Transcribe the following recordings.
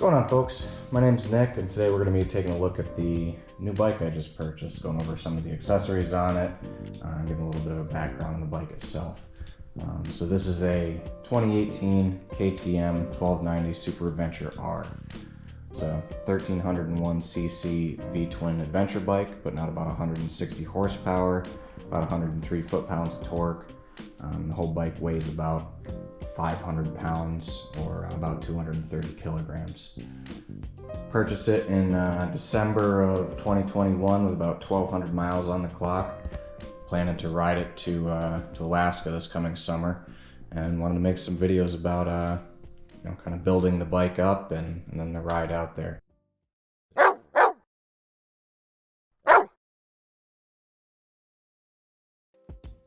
going on, folks? My name's Nick, and today we're going to be taking a look at the new bike I just purchased, going over some of the accessories on it, giving a little bit of a background on the bike itself. So this is a 2018 KTM 1290 Super Adventure R. It's a 1301cc V-twin adventure bike, but not about 160 horsepower, about 103 foot-pounds of torque. The whole bike weighs about 500 pounds or about 230 kilograms. Purchased it in December of 2021 with about 1,200 miles on the clock. Planning to ride it to Alaska this coming summer, and wanted to make some videos about kind of building the bike up and then the ride out there.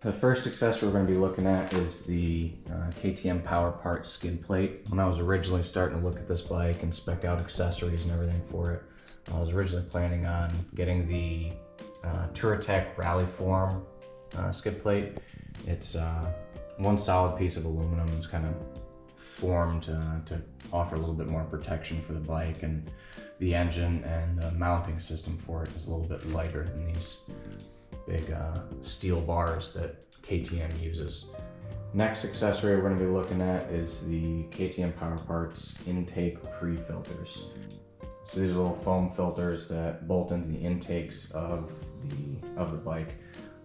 The first accessory we're going to be looking at is the KTM Power Parts skid plate. When I was originally starting to look at this bike and spec out accessories and everything for it, I was originally planning on getting the Touratech Rally Form skid plate. It's one solid piece of aluminum. It's kind of formed to offer a little bit more protection for the bike, and the engine and the mounting system for it is a little bit lighter than these big steel bars that KTM uses. Next accessory we're going to be looking at is the KTM Power Parts intake pre-filters. So these are little foam filters that bolt into the intakes of the bike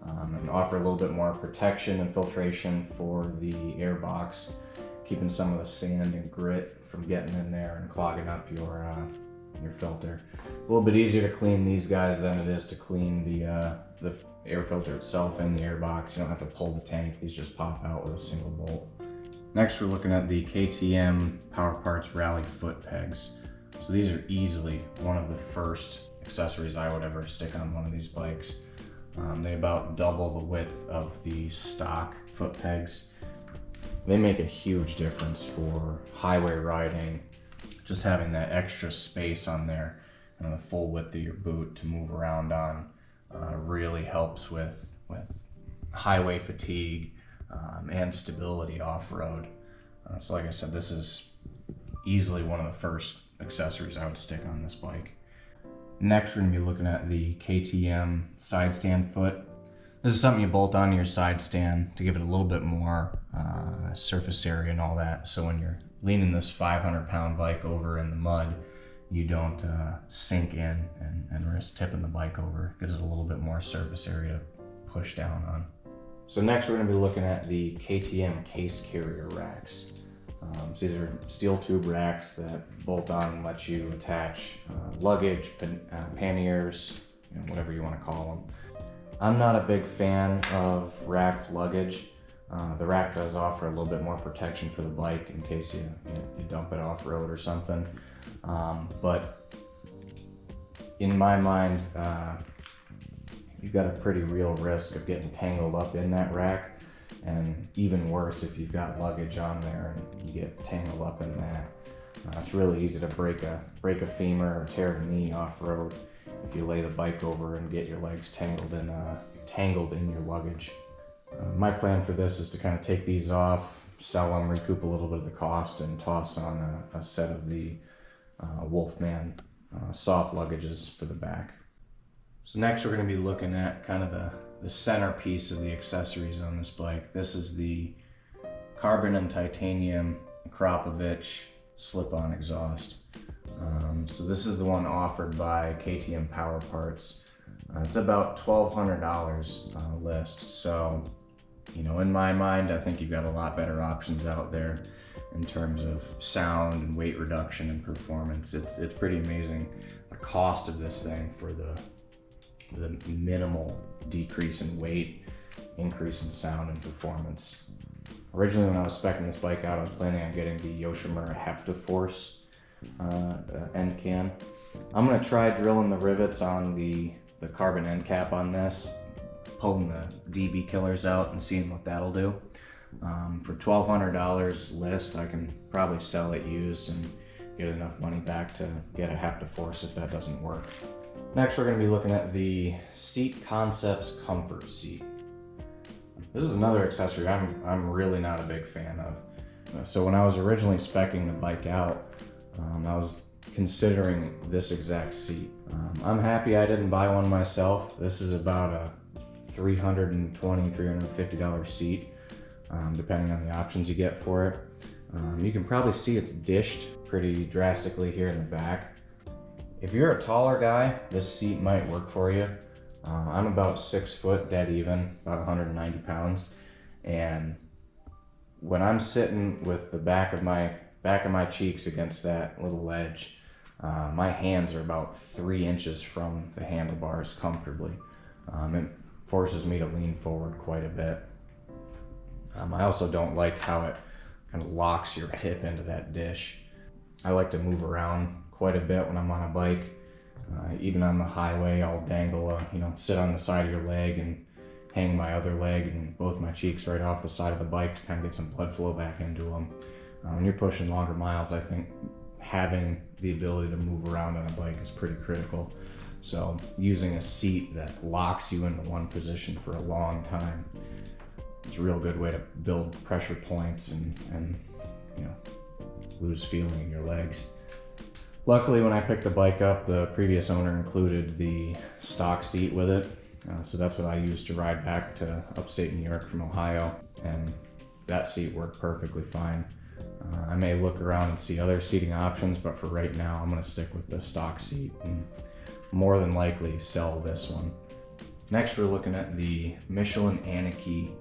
and offer a little bit more protection and filtration for the air box, keeping some of the sand and grit from getting in there and clogging up your filter. It's a little bit easier to clean these guys than it is to clean the air filter itself in the air box. You don't have to pull the tank, these just pop out with a single bolt. Next we're looking at the KTM Power Parts Rally foot pegs. So these are easily one of the first accessories I would ever stick on one of these bikes. They about double the width of the stock foot pegs. They make a huge difference for highway riding. Just having that extra space on there and the full width of your boot to move around on really helps with highway fatigue and stability off-road. So like I said, this is easily one of the first accessories I would stick on this bike. Next, we're going to be looking at the KTM side stand foot. This is something you bolt onto your side stand to give it a little bit more surface area and all that. So when you're leaning this 500-pound bike over in the mud, you don't sink in and risk tipping the bike over. It gives it a little bit more surface area to push down on. So next we're going to be looking at the KTM case carrier racks. So these are steel tube racks that bolt on and let you attach luggage, panniers, whatever you want to call them. I'm not a big fan of racked luggage. The rack does offer a little bit more protection for the bike in case you dump it off-road or something. But in my mind, you've got a pretty real risk of getting tangled up in that rack. And even worse if you've got luggage on there and you get tangled up in that. It's really easy to break a femur or tear a knee off-road if you lay the bike over and get your legs tangled in your luggage. My plan for this is to kind of take these off, sell them, recoup a little bit of the cost, and toss on a set of the Wolfman soft luggages for the back. So next we're going to be looking at kind of the centerpiece of the accessories on this bike. This is the carbon and titanium Krapovich slip-on exhaust. So this is the one offered by KTM Power Parts. It's about $1,200 list. So, in my mind, I think you've got a lot better options out there in terms of sound and weight reduction and performance. It's pretty amazing the cost of this thing for the minimal decrease in weight, increase in sound and performance. Originally when I was speccing this bike out, I was planning on getting the Yoshimura Heptaforce end can. I'm going to try drilling the rivets on the carbon end cap on this, pulling the DB killers out and seeing what that'll do. For $1,200 list, I can probably sell it used and get enough money back to get a Heptaforce if that doesn't work. Next, we're going to be looking at the Seat Concepts Comfort Seat. This is another accessory I'm really not a big fan of. So when I was originally speccing the bike out, I was considering this exact seat. I'm happy I didn't buy one myself. This is about a $320, $350 seat, depending on the options you get for it. You can probably see it's dished pretty drastically here in the back. If you're a taller guy, this seat might work for you. I'm about 6 foot, dead even, about 190 pounds. And when I'm sitting with the back of my cheeks against that little ledge, my hands are about 3 inches from the handlebars comfortably. It forces me to lean forward quite a bit. I also don't like how it kind of locks your hip into that dish. I like to move around quite a bit when I'm on a bike. Even on the highway, I'll dangle, sit on the side of your leg and hang my other leg and both my cheeks right off the side of the bike to kind of get some blood flow back into them. When you're pushing longer miles, I think having the ability to move around on a bike is pretty critical. So using a seat that locks you into one position for a long time is a real good way to build pressure points and lose feeling in your legs. Luckily, when I picked the bike up, the previous owner included the stock seat with it. So that's what I used to ride back to upstate New York from Ohio, and that seat worked perfectly fine. I may look around and see other seating options, but for right now, I'm gonna stick with the stock seat and more than likely sell this one. Next, we're looking at the Michelin Anarchy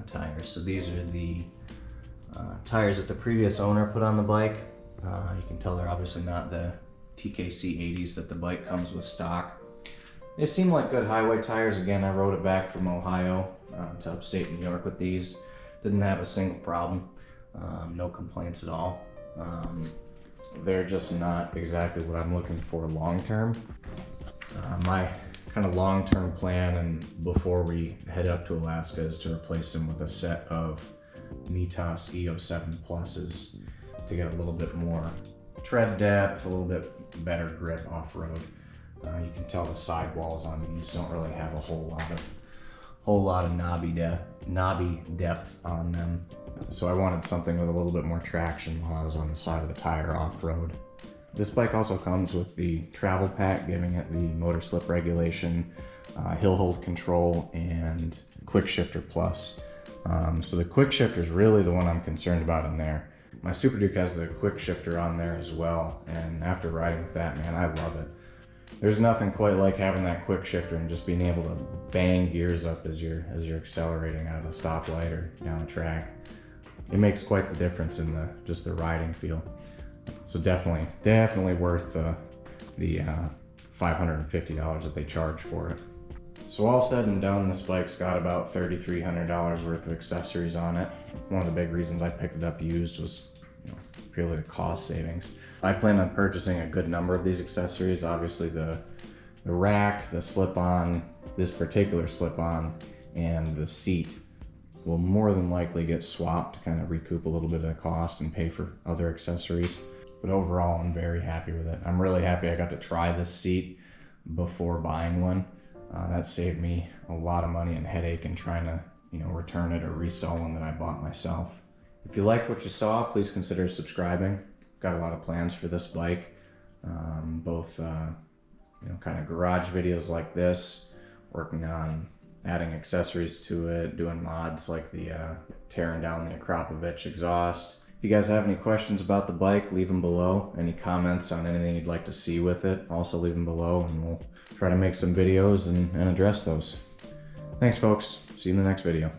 tires. So these are the tires that the previous owner put on the bike. You can tell they're obviously not the TKC 80s that the bike comes with stock. They seem like good highway tires. Again, I rode it back from Ohio to upstate New York with these. Didn't have a single problem, no complaints at all. They're just not exactly what I'm looking for long-term. My kind of long-term plan, and before we head up to Alaska, is to replace them with a set of Mitas EO7 Pluses to get a little bit more tread depth, a little bit better grip off-road. You can tell the sidewalls on these don't really have a whole lot of knobby depth on them. So I wanted something with a little bit more traction while I was on the side of the tire off-road. This bike also comes with the travel pack, giving it the motor slip regulation, hill hold control, and quick shifter plus. So the quick shifter is really the one I'm concerned about in there. My Super Duke has the quick shifter on there as well, and after riding with that, man, I love it. There's nothing quite like having that quick shifter and just being able to bang gears up as you're accelerating out of a stoplight or down a track. It makes quite the difference in just the riding feel. So definitely worth the $550 that they charge for it. So all said and done, this bike's got about $3,300 worth of accessories on it. One of the big reasons I picked it up used was purely the cost savings. I plan on purchasing a good number of these accessories. Obviously the rack, the slip-on, this particular slip-on, and the seat will more than likely get swapped to kind of recoup a little bit of the cost and pay for other accessories. But overall, I'm very happy with it. I'm really happy I got to try this seat before buying one. That saved me a lot of money and headache in trying to return it or resell one that I bought myself. If you liked what you saw, please consider subscribing. Got a lot of plans for this bike, both kind of garage videos like this, working on adding accessories to it, doing mods like the tearing down the Akrapovic exhaust. If you guys have any questions about the bike, leave them below. Any comments on anything you'd like to see with it, also leave them below, and we'll try to make some videos and address those. Thanks folks, see you in the next video.